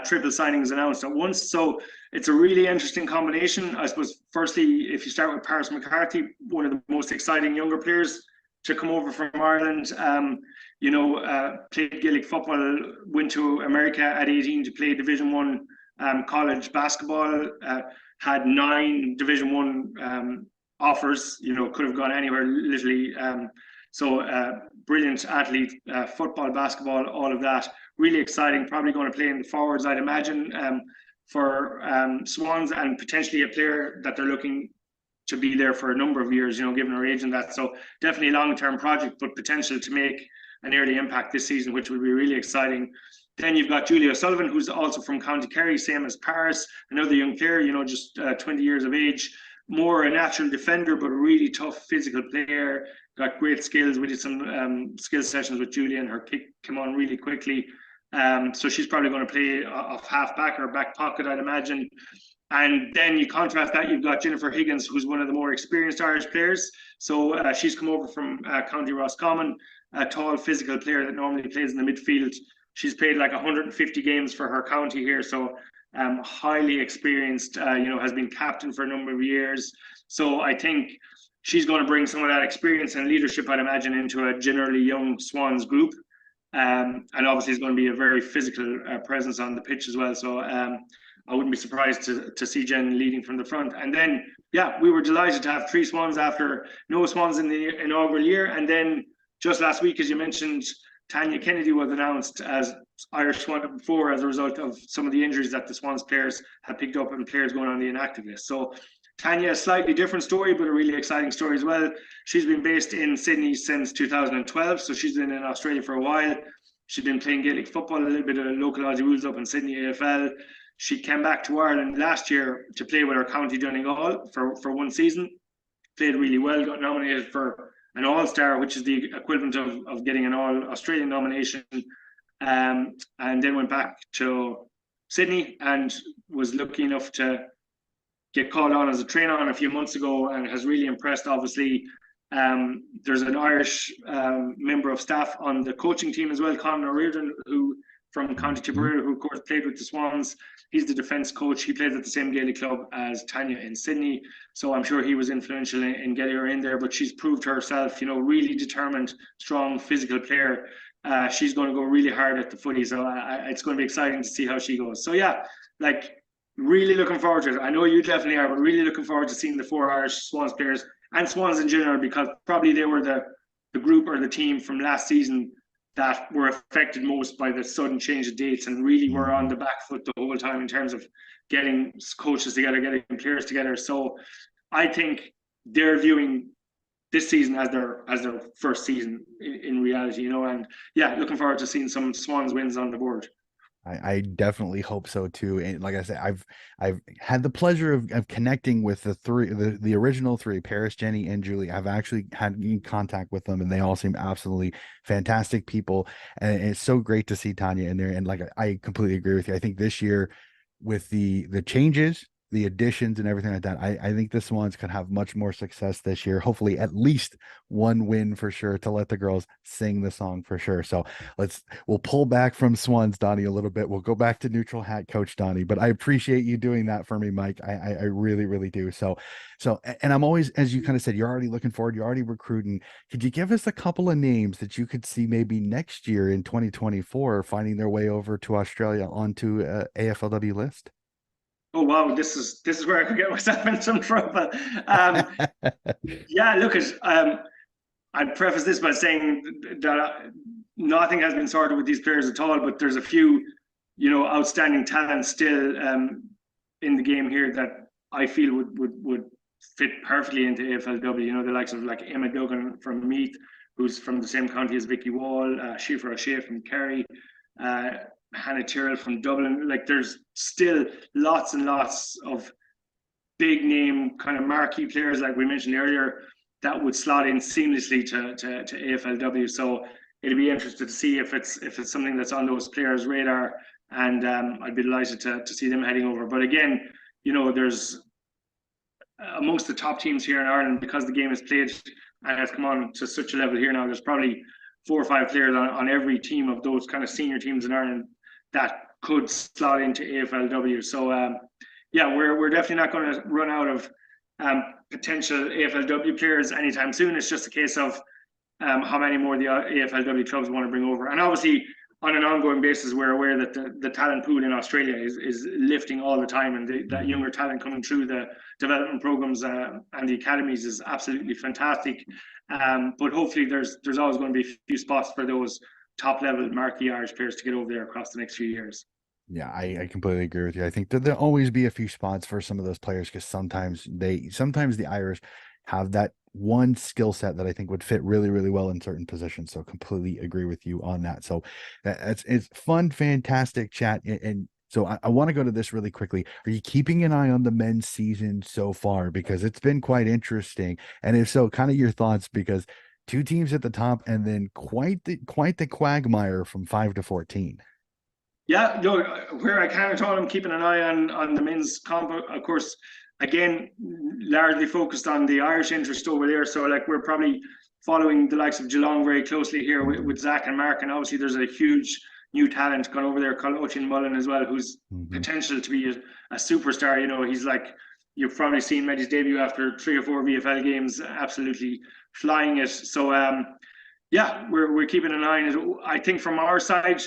Speaker 2: triple signings announced at once. So it's a really interesting combination. I suppose, firstly, if you start with Paris McCarthy, one of the most exciting younger players to come over from Ireland. Played Gaelic football, went to America at 18 to play Division One college basketball. Had 9 Division One offers, you know, could have gone anywhere literally. Brilliant athlete, football, basketball, all of that. Really exciting. Probably going to play in the forwards, I'd imagine, for Swans, and potentially a player that they're looking to be there for a number of years, you know, given her age and that. So definitely a long-term project, but potential to make an early impact this season, which would be really exciting. Then you've got Julia O'Sullivan, who's also from County Kerry, same as Paris, another young player, you know, just 20 years of age. More a natural defender, but a really tough physical player. Got great skills. We did some skill sessions with Julia, and her kick came on really quickly. So she's probably going to play off half back or back pocket, I'd imagine. And then you contrast that, you've got Jennifer Higgins, who's one of the more experienced Irish players. So she's come over from County Roscommon, a tall physical player that normally plays in the midfield. She's played like 150 games for her county here. So highly experienced, has been captain for a number of years. So I think she's going to bring some of that experience and leadership, I'd imagine, into a generally young Swans group. And obviously, it's going to be a very physical presence on the pitch as well. So I wouldn't be surprised to see Jen leading from the front. And then, yeah, we were delighted to have 3 Swans after no Swans in the inaugural year. And then just last week, as you mentioned, Tanya Kennedy was announced as Irish Swan number 4 as a result of some of the injuries that the Swans players have picked up and players going on the inactive list. So Tanya, a slightly different story, but a really exciting story as well. She's been based in Sydney since 2012, so she's been in Australia for a while. She's been playing Gaelic football, a little bit of local Aussie rules up in Sydney AFL. She came back to Ireland last year to play with her County Donegal for one season. Played really well, got nominated for an All-Star, which is the equivalent of getting an All-Australian nomination, and then went back to Sydney and was lucky enough to get called on as a trainer on a few months ago and has really impressed, obviously. There's an Irish member of staff on the coaching team as well, Conor O'Riordan, who from County Tipperary, who of course played with the Swans. He's the defence coach. He plays at the same Gaelic club as Tanya in Sydney. So I'm sure he was influential in getting her in there, but she's proved herself, really determined, strong, physical player. She's going to go really hard at the footy. So it's going to be exciting to see how she goes. So yeah, really looking forward to it. I know you definitely are, but really looking forward to seeing the 4 Irish Swans players and Swans in general, because probably they were the group or the team from last season that were affected most by the sudden change of dates and really were on the back foot the whole time in terms of getting coaches together, getting players together. So I think they're viewing this season as their first season in reality, and yeah, looking forward to seeing some Swans wins on the board.
Speaker 1: I definitely hope so too. And like I said, I've had the pleasure of connecting with the original 3, Paris, Jenny, and Julie. I've actually had in contact with them, and they all seem absolutely fantastic people. And it's so great to see Tanya in there. And I completely agree with you. I think this year, with the changes, the additions, and everything like that, I think the Swans could have much more success this year. Hopefully, at least one win for sure to let the girls sing the song for sure. So we'll pull back from Swans, Donnie, a little bit. We'll go back to neutral hat coach Donnie, but I appreciate you doing that for me, Mike. I really, really do. So, and I'm always, as you kind of said, you're already looking forward, you're already recruiting. Could you give us a couple of names that you could see maybe next year in 2024 finding their way over to Australia onto AFLW list?
Speaker 2: Oh wow, this is where I could get myself in some trouble. Yeah, look I'd preface this by saying that nothing has been sorted with these players at all, but there's a few, outstanding talents still in the game here that I feel would fit perfectly into AFLW. The likes of Emma Duggan from Meath, who's from the same county as Vicky Wall, Shifa O'Shea from Kerry, Hannah Tyrrell from Dublin. There's still lots and lots of big name kind of marquee players, like we mentioned earlier, that would slot in seamlessly to AFLW. So it'll be interesting to see if it's something that's on those players' radar, and I'd be delighted to see them heading over. But again, there's amongst the top teams here in Ireland, because the game is played and has come on to such a level here now, there's probably 4 or 5 players on every team of those kind of senior teams in Ireland that could slot into AFLW. So yeah, we're definitely not going to run out of potential AFLW players anytime soon. It's just a case of how many more the AFLW clubs want to bring over. And obviously, on an ongoing basis, we're aware that the talent pool in Australia is lifting all the time, and that younger talent coming through the development programs and the academies is absolutely fantastic. But hopefully, there's always going to be a few spots for those top level marquee Irish players to get over there across the next few years.
Speaker 1: Yeah, I completely agree with you. I think that there'll always be a few spots for some of those players, because sometimes the Irish have that one skill set that I think would fit really, really well in certain positions. So completely agree with you on that. So it's fun, fantastic chat. And so I want to go to this really quickly. Are you keeping an eye on the men's season so far? Because it's been quite interesting. And if so, kind of your thoughts, because 2 teams at the top and then quite the quagmire from 5 to 14.
Speaker 2: Yeah, no, where I can at all, I'm keeping an eye on the men's comp. Of course, again, largely focused on the Irish interest over there. So we're probably following the likes of Geelong very closely here with Zach and Mark. And obviously there's a huge new talent gone over there called Oisin Mullen as well, who's potential to be a superstar. He's you've probably seen Meddy's debut after 3 or 4 VFL games, absolutely flying it. So yeah, we're keeping an eye on it. I think from our side,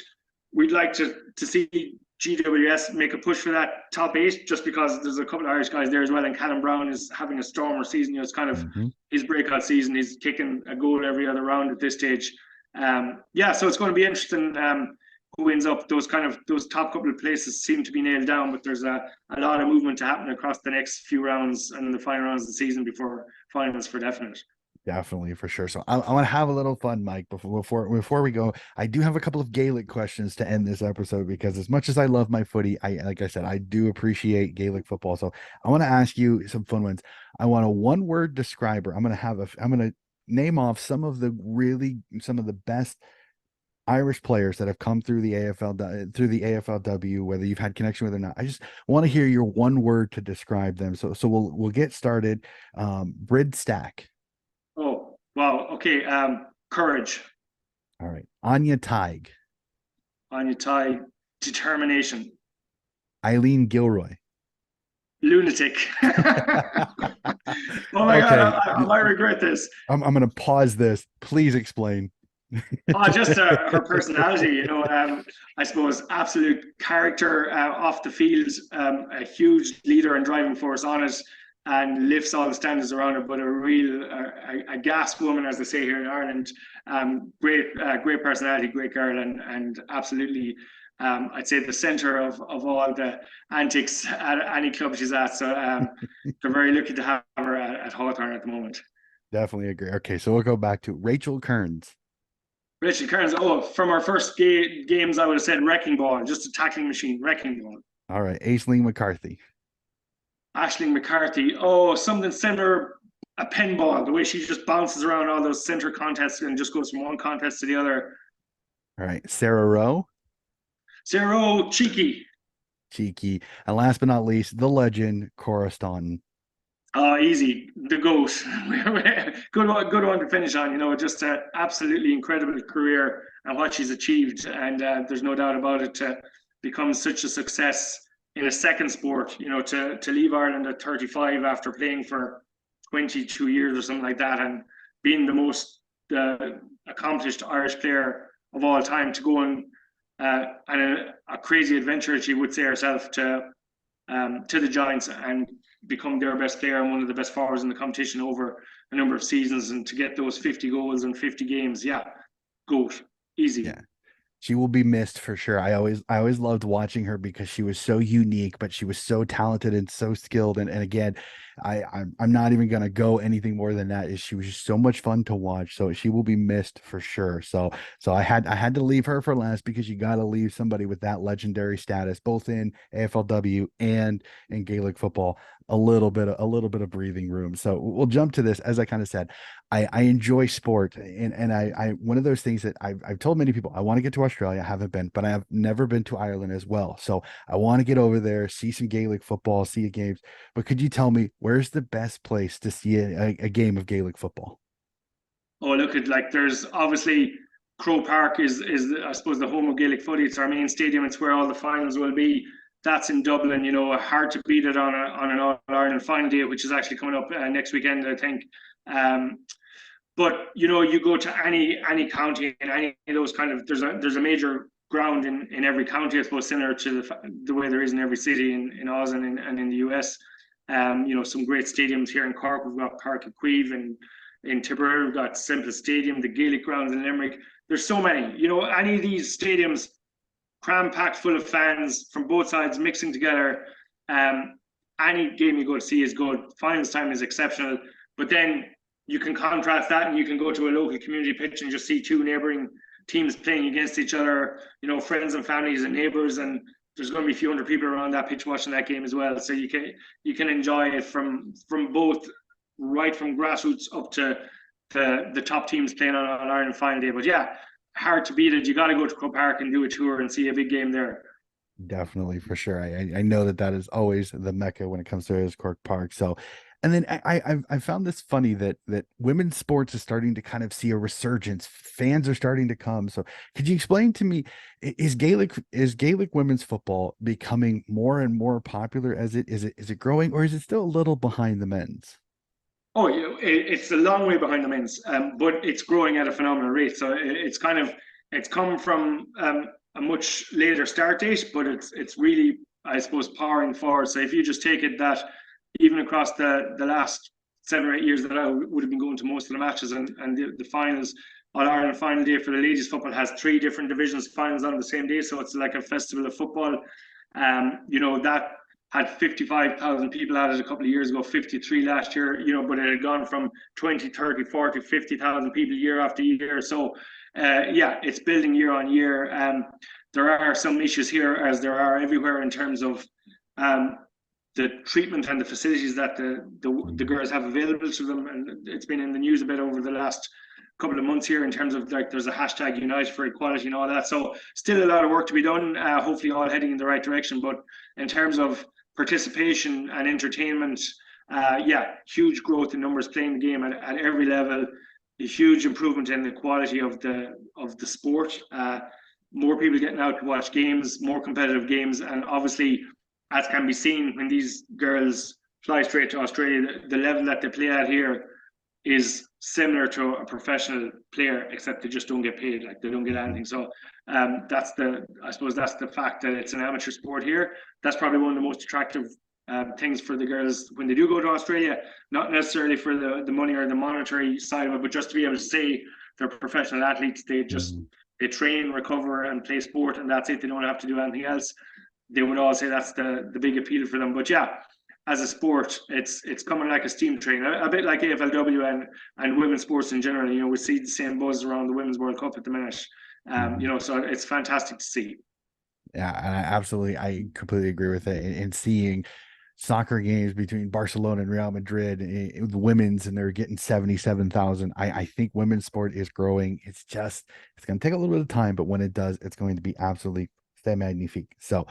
Speaker 2: we'd like to see GWS make a push for that top 8, just because there's a couple of Irish guys there as well, and Callum Brown is having a stormer season. It's kind of
Speaker 1: Mm-hmm.
Speaker 2: his breakout season. He's kicking a goal every other round at this stage. Yeah, so it's going to be interesting who ends up. Those top couple of places seem to be nailed down, but there's a lot of movement to happen across the next few rounds and the final rounds of the season before finals for definite.
Speaker 1: Definitely, for sure. So I want to have a little fun, Mike. Before we go, I do have a couple of Gaelic questions to end this episode, because as much as I love my footy, like I said, I do appreciate Gaelic football. So I want to ask you some fun ones. I want a one-word describer. I'm gonna name off some of the best Irish players that have come through the AFLW, whether you've had connection with or not. I just want to hear your one word to describe them. So we'll get started. Brid Stack.
Speaker 2: Oh, wow. Okay. Courage.
Speaker 1: All right. Anya Tig.
Speaker 2: Anya Ty. Determination.
Speaker 1: Eileen Gilroy.
Speaker 2: Lunatic. Oh my
Speaker 1: Okay.
Speaker 2: God, I might regret this.
Speaker 1: I'm going to pause this. Please explain.
Speaker 2: Oh, just her personality, I suppose absolute character off the field, a huge leader and driving force on it, and lifts all the standards around her. But a real, a gas woman, as they say here in Ireland. Great personality, great girl, and absolutely, I'd say the centre of all the antics at any club she's at. So they're very lucky to have her at Hawthorn at the moment.
Speaker 1: Definitely agree. Okay, so we'll go back to Rachel Kearns.
Speaker 2: Richard Kearns. Oh, from our first games, I would have said wrecking ball, just a tackling machine, wrecking ball.
Speaker 1: All right, Aisling McCarthy.
Speaker 2: Ashling McCarthy. Oh, something similar, a pinball, the way she just bounces around all those center contests and just goes from one contest to the other.
Speaker 1: All right, Sarah Rowe.
Speaker 2: Zero, cheeky.
Speaker 1: Cheeky. And last but not least, the legend, Cora Staunton.
Speaker 2: Oh, easy. The GOAT. Good one to finish on. Just an absolutely incredible career and what she's achieved. And there's no doubt about it, to become such a success in a second sport, to leave Ireland at 35 after playing for 22 years or something like that, and being the most accomplished Irish player of all time, to go on a crazy adventure, she would say herself, to the Giants and become their best player and one of the best forwards in the competition over a number of seasons, and to get those 50 goals in 50 games. Yeah, GOAT. Easy.
Speaker 1: Yeah. She will be missed for sure. I always loved watching her, because she was so unique, but she was so talented and so skilled. And again, I'm not even gonna go anything more than that. She was just so much fun to watch. So she will be missed for sure. So I had to leave her for last, because you got to leave somebody with that legendary status, both in AFLW and in Gaelic football, a little bit of breathing room. So we'll jump to this. As I kind of said, I enjoy sport, and I one of those things that I've told many people, I want to get to Australia. I haven't been, but I have never been to Ireland as well. So I want to get over there, see some Gaelic football, see games. But could you tell me, where's the best place to see a game of Gaelic football?
Speaker 2: Oh, look at, like, there's obviously Crow Park is I suppose the home of Gaelic footy. It's our main stadium. It's where all the finals will be. That's in Dublin. Hard to beat it on an All Ireland final day, which is actually coming up next weekend, I think. But you go to any county, and any of those kind of, there's a major ground in every county, I suppose, similar to the way there is in every city in Oz and in the US. Some great stadiums here in Cork. We've got Park Equive, and in Tipperary we've got Semple Stadium, the Gaelic grounds in Limerick. There's so many. Any of these stadiums cram packed full of fans from both sides mixing together. Any game you go to see is good. Finals time is exceptional. But then you can contrast that, and you can go to a local community pitch and just see two neighbouring teams playing against each other, friends and families and neighbours, and there's going to be a few hundred people around that pitch watching that game as well. So you can enjoy it from both, right from grassroots up to the top teams playing on Ireland final day. But yeah, hard to beat it. You got to go to Crow Park and do a tour and see a big game there.
Speaker 1: Definitely, for sure. I know that is always the mecca when it comes to Cork Park. So, and then I found this funny that women's sports is starting to kind of see a resurgence. Fans are starting to come. So could you explain to me, is Gaelic women's football becoming more and more popular? Is it growing, or is it still a little behind the men's?
Speaker 2: Oh, it's a long way behind the men's, but it's growing at a phenomenal rate. So it's come from a much later start date, but it's really, I suppose, powering forward. So if you just take it that even across the last 7 or 8 years that I would have been going to most of the matches and the finals, All Ireland final day for the ladies football has 3 different divisions finals on the same day, so it's like a festival of football. That had 55,000 people at it a couple of years ago, 53 last year, but it had gone from 20, 30, 40, 50,000 people year after year. So, it's building year on year. There are some issues here, as there are everywhere, in terms of the treatment and the facilities that the girls have available to them. And it's been in the news a bit over the last couple of months here in terms of, like, there's a hashtag Unite for Equality and all that. So still a lot of work to be done, hopefully all heading in the right direction. But in terms of participation and entertainment, huge growth in numbers playing the game at every level, a huge improvement in the quality of the sport. More people getting out to watch games, more competitive games, and obviously, as can be seen when these girls fly straight to Australia, the level that they play at here is similar to a professional player, except they just don't get paid. Like, they don't get anything. So that's the fact that it's an amateur sport here. That's probably one of the most attractive things for the girls when they do go to Australia. Not necessarily for the money or the monetary side of it, but just to be able to say they're professional athletes. They train, recover, and play sport, and that's it. They don't have to do anything else. They would all say that's the big appeal for them. But yeah, as a sport, it's coming like a steam train, a bit like AFLW and women's sports in general. We see the same buzz around the Women's World Cup at the minute. So it's fantastic to see.
Speaker 1: Yeah, I completely agree with it. And seeing soccer games between Barcelona and Real Madrid, the women's, and they're getting 77,000. I think women's sport is growing. It's going to take a little bit of time, but when it does, it's going to be absolutely magnifique. So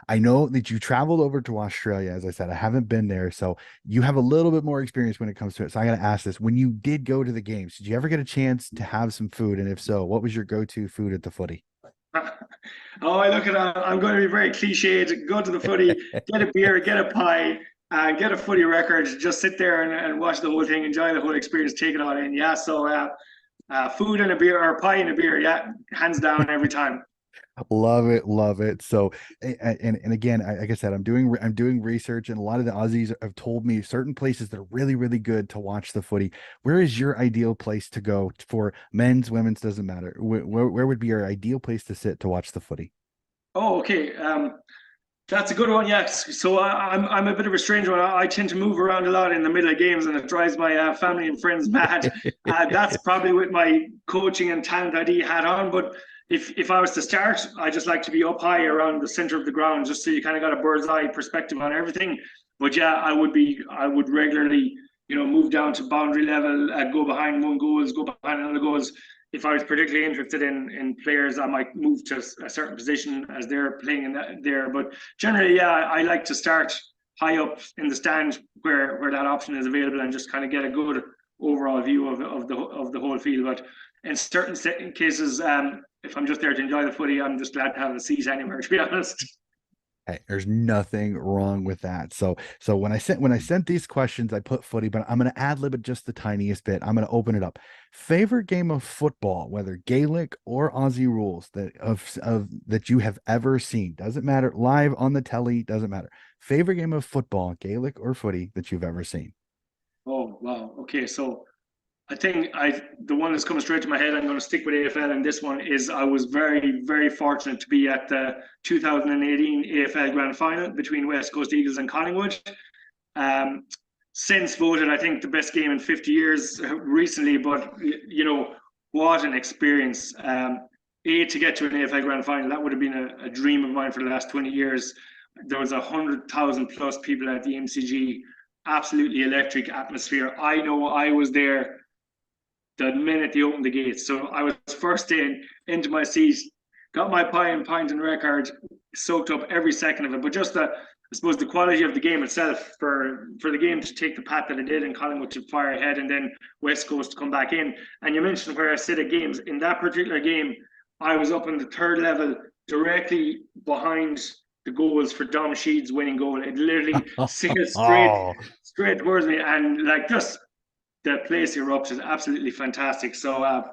Speaker 1: I know that you traveled over to Australia. As I said, I haven't been there, so you have a little bit more experience when it comes to it. So I got to ask this: when you did go to the games, did you ever get a chance to have some food? And if so, what was your go-to food at the footy?
Speaker 2: Oh, I look at that. I'm going to be very cliched. Go to the footy, get a beer, get a pie, get a footy record, just sit there and watch the whole thing, enjoy the whole experience, take it all in. Yeah, so food and a beer, or pie and a beer, yeah, hands down every time.
Speaker 1: Love it, love it. So, and again, like I said, I'm doing research, and a lot of the Aussies have told me certain places that are really, really good to watch the footy. Where is your ideal place to go for men's, women's, doesn't matter? Where would be your ideal place to sit to watch the footy?
Speaker 2: Oh, okay. That's a good one. Yes. So I'm a bit of a strange one. I tend to move around a lot in the middle of games, and it drives my family and friends mad. That's probably with my coaching and talent ID hat on, but. If I was to start, I just like to be up high around the center of the ground, just so you kind of got a bird's eye perspective on everything. But yeah, I would regularly, move down to boundary level, go behind one goals, go behind another goals. If I was particularly interested in players, I might move to a certain position as they're playing in there. But generally, yeah, I like to start high up in the stand where that option is available, and just kind of get a good overall view of the whole field. But in certain cases, if I'm just there to enjoy the footy, I'm just glad to have a seat anywhere, to be honest.
Speaker 1: Hey, there's nothing wrong with that. So when I sent these questions, I put footy, but I'm going to ad lib it just the tiniest bit. I'm going to open it up. Favorite game of football, whether Gaelic or Aussie rules, that you have ever seen. Doesn't matter. Live on the telly, doesn't matter. Favorite game of football, Gaelic or footy, that you've ever seen.
Speaker 2: Oh wow. Okay, so I think the one that's coming straight to my head, I'm going to stick with AFL, and this one is, I was very, very fortunate to be at the 2018 AFL Grand Final between West Coast Eagles and Collingwood. Since voted, I think, the best game in 50 years recently, but what an experience. To get to an AFL Grand Final, that would have been a dream of mine for the last 20 years. There was 100,000 plus people at the MCG. Absolutely electric atmosphere. I know I was there the minute they opened the gates. So I was first into my seat, got my pie and pint and record, soaked up every second of it. But just I suppose the quality of the game itself, for the game to take the path that it did, and Collingwood to fire ahead, and then West Coast to come back in. And you mentioned where I sit at games. In that particular game, I was up on the third level, directly behind the goals for Dom Sheed's winning goal. It literally sailed straight towards me, and like, just the place erupted. Absolutely fantastic. So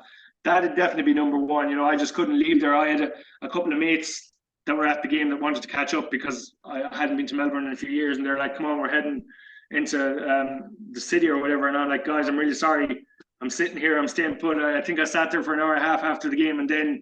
Speaker 2: that'd definitely be number one. You know, I just couldn't leave there. I had a couple of mates that were at the game that wanted to catch up because I hadn't been to Melbourne in a few years, and they're like, "Come on, we're heading into the city or whatever." And I'm like, "Guys, I'm really sorry. I'm sitting here. I'm staying put." I think I sat there for an hour and a half after the game, and then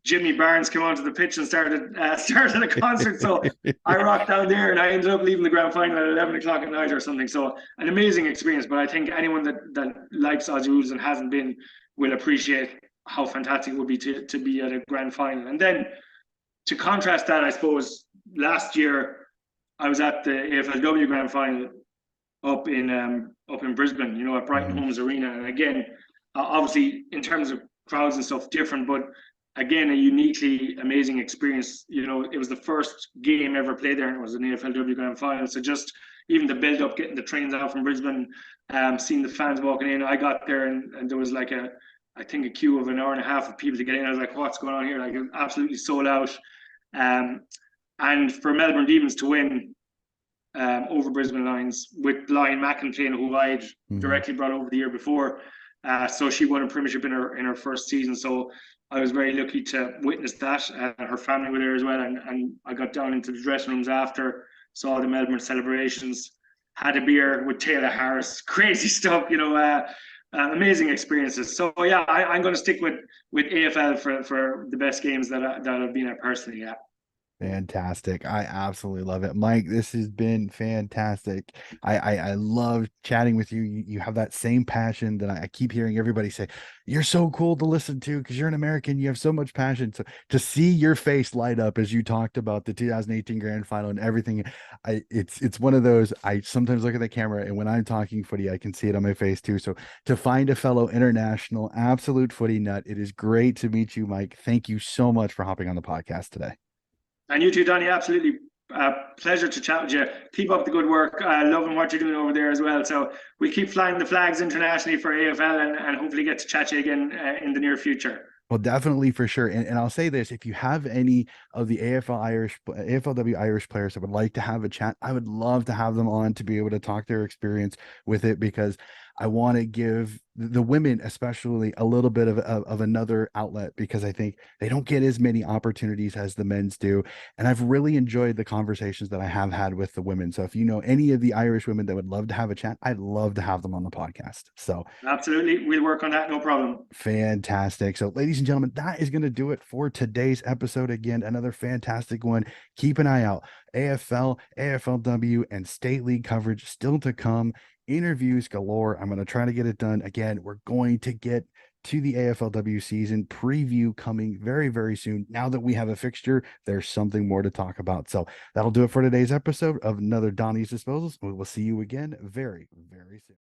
Speaker 2: Jimmy Barnes came onto the pitch and started a concert. So I rocked down there, and I ended up leaving the grand final at 11 o'clock at night or something. So an amazing experience. But I think anyone that likes Aussie rules and hasn't been will appreciate how fantastic it would be to be at a grand final. And then to contrast that, I suppose last year I was at the AFLW grand final up in Brisbane, you know, at Brighton
Speaker 1: Mhm.
Speaker 2: Homes Arena. And again, obviously in terms of crowds and stuff, different, but again, a uniquely amazing experience. You know, it was the first game ever played there, and it was an AFLW grand final. So just even the build up, getting the trains out from Brisbane, seeing the fans walking in. I got there, and there was like I think a queue of an hour and a half of people to get in. I was like, what's going on here? Like, it was absolutely sold out. Um, and for Melbourne Demons to win over Brisbane Lions with Lion McIntyre, who I'd
Speaker 1: Mhm.
Speaker 2: directly brought over the year before. So she won a premiership in her first season. So I was very lucky to witness that. Her family were there as well, and I got down into the dressing rooms after, saw the Melbourne celebrations, had a beer with Taylor Harris, crazy stuff, you know. Amazing experiences. So yeah, I'm going to stick with AFL for the best games that I've been at personally. Yeah.
Speaker 1: Fantastic. I absolutely love it. Mike, this has been fantastic. I love chatting with you. You have that same passion that I keep hearing everybody say. You're so cool to listen to because you're an American. You have so much passion. So to see your face light up as you talked about the 2018 grand final and everything, it's one of those. I sometimes look at the camera and when I'm talking footy, I can see it on my face too. So to find a fellow international absolute footy nut, it is great to meet you, Mike. Thank you so much for hopping on the podcast today.
Speaker 2: And you too, Donnie. Absolutely. Pleasure to chat with you. Keep up the good work. Loving what you're doing over there as well. So we keep flying the flags internationally for AFL, and hopefully get to chat to you again in the near future.
Speaker 1: Well, definitely for sure. And I'll say this, if you have any of the AFLW Irish players that would like to have a chat, I would love to have them on to be able to talk their experience with it because I want to give the women especially a little bit of another outlet because I think they don't get as many opportunities as the men's do. And I've really enjoyed the conversations that I have had with the women. So if you know any of the Irish women that would love to have a chat, I'd love to have them on the podcast. So
Speaker 2: Absolutely. We'll work on that. No problem.
Speaker 1: fantastic. So, ladies and gentlemen, that is going to do it for today's episode. Again, another fantastic one. Keep an eye out. AFL, AFLW, and state league coverage still to come. Interviews galore. I'm going to try to get it done. Again, we're going to get to the AFLW season preview coming very, very soon. Now that we have a fixture, there's something more to talk about. So, that'll do it for today's episode of another Donnie's Disposals. We will see you again very, very soon.